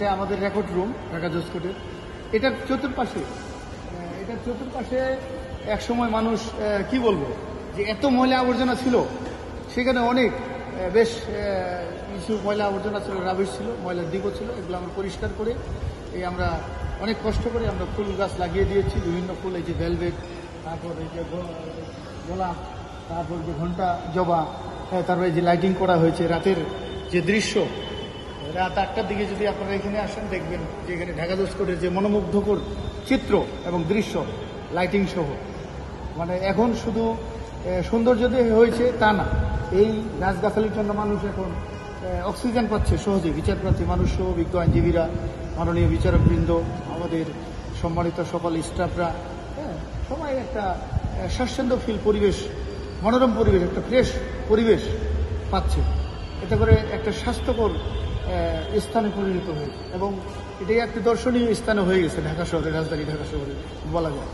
এটা আমাদের record room Dhaka জজ কোর্টের। এটার চতুর্পাশে এক সময় মানুষ কি বলবো যে এত ময়লা আবর্জনা ছিল, সেখানে অনেক বেশ কিছু ময়লা আবর্জনা ছিল, রাবিশ ছিল, ময়লার দিকও ছিল। এগুলো আমরা পরিষ্কার করে আমরা অনেক কষ্ট করে আমরা ফুল গাছ লাগিয়ে দিয়েছি, বিভিন্ন ফুল, এই যে ভেলভেট, তারপর এই যে গোলাপ, তারপর যে ঘন্টা জবা, তারপরে যে লাইটিং করা হয়েছে। রাতের যে দৃশ্য, রাত 8টার দিকে যদি আপনারা এখানে আসেন দেখবেন যে এখানে ঢাকা জজ কোর্টের যে মনোমুগ্ধকর চিত্র এবং দৃশ্য লাইটিং সহ, মানে এখন শুধু সৌন্দর্য দিয়ে হয়েছে তা না, এই গাছগাছালির জন্য মানুষ এখন অক্সিজেন পাচ্ছে সহজে। বিচারপ্রার্থী মানুষ সহ, বিজ্ঞ আইনজীবীরা, মাননীয় বিচারকবৃন্দ, আমাদের সম্মানিত সকল স্টাফরা, সবাই একটা স্বাচ্ছন্দ্য ফিল পরিবেশ, মনোরম পরিবেশ, একটা ফ্রেশ পরিবেশ পাচ্ছে। এতে করে একটা স্বাস্থ্যকর স্থানে পরিণত হয়েছে এবং এটাই একটা দর্শনীয় স্থানে হয়ে গেছে ঢাকা শহরে, রাজধানী ঢাকা শহরে বলা যায়।